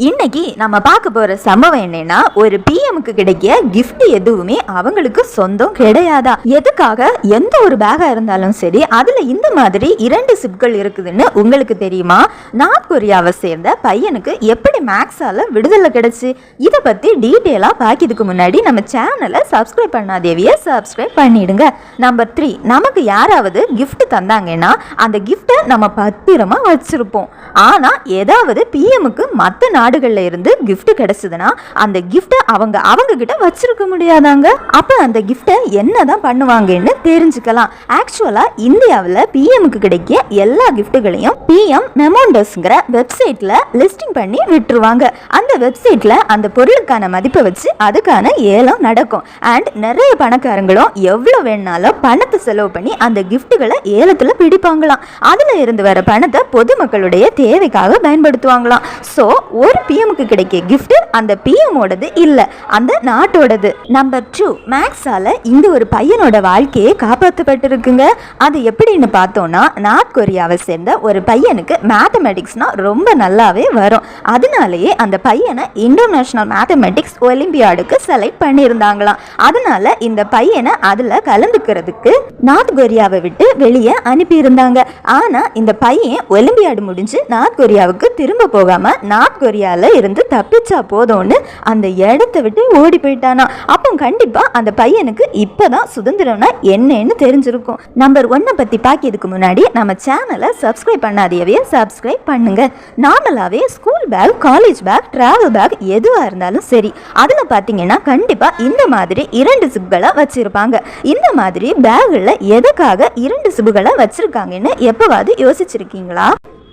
இன்னைக்கு நம்ம பார்க்க போற சம்பவம் என்னன்னா, ஒரு பிஎம்க்கு கிடைக்க கிஃப்ட் எதுவுமே அவங்களுக்கு சொந்தம் கிடையாதா. எதுக்காக எந்த ஒரு பேகா இருந்தாலும் சரி, அதுல இந்த மாதிரி 2 சிப்கள் இருக்குதுன்னு உங்களுக்கு தெரியுமா? நார்த் கொரியாவை சேர்ந்த பையனுக்கு எப்படி மேக்ஸால விடுதலை கிடைச்சு, இதை பத்தி டீட்டெயிலா பார்க்கிறதுக்கு முன்னாடி நம்ம சேனலை சப்ஸ்கிரைப் பண்ணாதேவிய சப்ஸ்கிரைப் பண்ணிடுங்க. நம்பர் 3, நமக்கு யாராவது கிஃப்ட் தந்தாங்கன்னா அந்த கிஃப்டை நம்ம பத்திரமா வச்சிருப்போம். ஆனா ஏதாவது பிஎம்க்கு மற்ற நாடுகள்ல இருந்து கிஃப்ட் கிடைச்சதுன்னா அந்த கிஃப்டை அவங்க கிட்ட வச்சிருக்க முடியாதாங்க. அப்ப அந்த கிஃப்டை என்னதான் பண்ணுவாங்கன்னு தெரிஞ்சுக்கலாம். ஆக்சுவலா இந்தியாவில் பிஎம்க்கு கிடைக்க எல்லா கிஃப்ட்டுகளையும் பிஎம் மெமோண்டஸ்ங்கிற வெப்சைட்ல லிஸ்டிங் பண்ணி விட்டுருவாங்க. அந்த வெப்சைட்ல அந்த பொருளுக்கான மதிப்பை வச்சு அதுக்கான ஏலம் நடக்கும். அண்ட் நிறைய பணக்காரங்களும் எவ்வளவு வேணாலும் பணத்தை செலவு பண்ணி அந்த கிஃப்ட்டுகளை ஏலத்துல பிடிப்பாங்களாம். அதுல இருந்து வர பணத்தை பொதுமக்களுடைய தேவைக்காக பயன்படுத்துவாங்களாம். ஸோ ஒரு பிஎம்க்கு கிடைக்க கிஃப்ட் அந்த பிஎம்மோடது இல்ல, அந்த நாட்டோடது. நம்பர் 2, மேக்ஸால இந்த ஒரு பையனோட வாழ்க்கையை காப்பாற்றப்பட்டிருக்குங்க. அது எப்படின்னு பார்த்தோம்னா, நார்த் கொரியாவை சேர்ந்த ஒரு பையனுக்கு மேத்தமெட்டிக்ஸ்னா ரொம்ப நல்லாவே வரும். அதனாலேயே அந்த பையனை இன்டர்நேஷனல் மேத்தமெட்டிக்ஸ் ஒலிம்பியாடுக்கு செலக்ட் பண்ணியிருந்தாங்களாம். அதனால இந்த பையனை அதுல கலந்துக்கிறதுக்கு நார்த் கொரியாவை விட்டு வெளியே அனுப்பியிருந்தாங்க. ஆனா இந்த பையன் ஒலிம்பியாடு முடிஞ்சு நார்த் கொரியாவுக்கு திரும்ப போகாம நார்த் கொரியால இருந்து தப்பிச்சா போதும்னு அந்த இடத்தை விட்டு ஓடி போயிட்டானா. அப்போ கண்டிப்பா அந்த பையனுக்கு இப்பதான் சுதந்திரம்னா என்னன்னு தெரிஞ்சிருக்கும். நம்பர் 1 பத்தி பார்க்கிறதுக்கு முன்னாடி நம்ம சேனலை சப்ஸ்கிரைப் பண்ணாதேவே சப்ஸ்கிரைப் பண்ணுங்க. நார்மலாவே school bag, college back, travel back எதுவா இருந்தாலும் சரி, அதுல பாத்தீங்கன்னா கண்டிப்பா இந்த மாதிரி 2 சிப்களை வச்சிருப்பாங்க. இந்த மாதிரி பேக்ல எதுக்காக 2 சிப்களை வச்சிருக்காங்கன்னு எப்பவாவது யோசிச்சிருக்கீங்களா?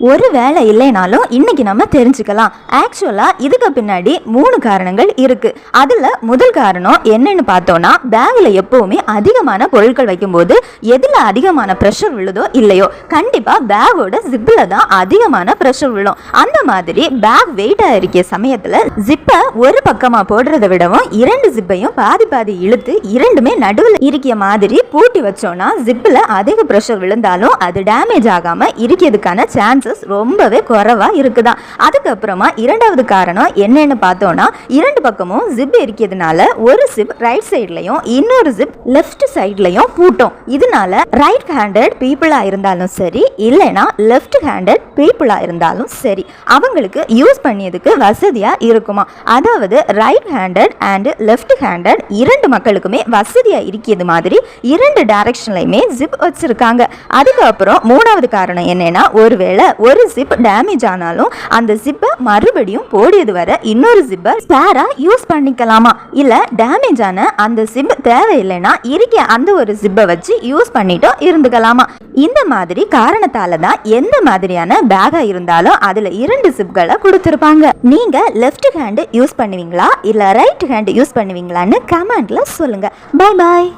ஒரு வேலை இல்லைனாலும் இன்னைக்கு நம்ம தெரிஞ்சுக்கலாம். ஆக்சுவலா இதுக்கு பின்னாடி 3 காரணங்கள் இருக்கு. அதுல முதல் காரணம் என்னன்னு பார்த்தோம்னா, பேக்ல எப்பவுமே அதிகமான பொருட்கள் வைக்கும்போது எதுல அதிகமான ப்ரெஷர் விழுதோ இல்லையோ, கண்டிப்பா பேக்கோட ஜிப்ல தான் அதிகமான ப்ரெஷர் விழும். அந்த மாதிரி பேக் வெயிட்டா இருக்க சமயத்துல ஜிப்பை ஒரு பக்கமா போடுறதை விடவும் 2 ஜிப்பையும் பாதி பாதி இழுத்து இரண்டுமே நடுவில் இருக்க மாதிரி பூட்டி வச்சோம்னா ஜிப்ல அதிக ப்ரெஷர் விழுந்தாலும் அது டேமேஜ் ஆகாம இருக்கிறதுக்கான சான்ஸ் ரொம்பவே குறைவா இருக்குதான். அதுக்கப்புறமா இரண்டாவது காரணம் என்னன்னு பார்த்தோம்னா, 2 பக்கமும் ஜிப் இருக்கிறதுனால ஒரு ஜிப் ரைட் சைட்லயும் இன்னொரு ஜிப் லெஃப்ட் சைட்லயும் பூட்டும். இதனால ரைட் ஹேண்டட் பீப்புளா இருந்தாலும் சரி, இல்லைனா லெஃப்ட் ஹேண்டட் பீப்புளா இருந்தாலும் சரி, அவங்களுக்கு யூஸ் பண்ணியதுக்கு வசதியா இருக்குமா. அதாவது right handed and left handed 2 மக்களுக்குமே வசதியா இருக்கிறது மாதிரி 2 டைரக்ஷன்லயுமே ஜிப் வச்சிருக்காங்க. அதுக்கப்புறம் 3வது காரணம் என்னன்னா, ஒருவேளை ஒரு ஜிப் டேமேஜ் ஆனாலும் அந்த ஜிப்பை மறுபடியும் போடியது வர இன்னொரு ஜிப்பை ஸ்பேரா யூஸ் பண்ணிக்கலாமா. இல்ல டேமேஜ் ஆன அந்த ஜிப் தேவையில்லைன்னா இருக்க அந்த ஒரு ஜிப்பை வச்சு யூஸ் பண்ணிட்டும் இருந்துக்கலாமா. இந்த மாதிரி காரணத்தால தான் எந்த மாதிரியான பேகா இருந்தாலும் அதுல 2 ஜிப்களை கொடுத்திருப்பாங்க. நீங்க லெஃப்ட் ஹேண்ட் யூஸ் பண்ணுவீங்களா இல்ல ரைட் ஹேண்ட் யூஸ் பண்ணுவீங்களான்னு கமெண்ட்ல சொல்லுங்க. Bye bye.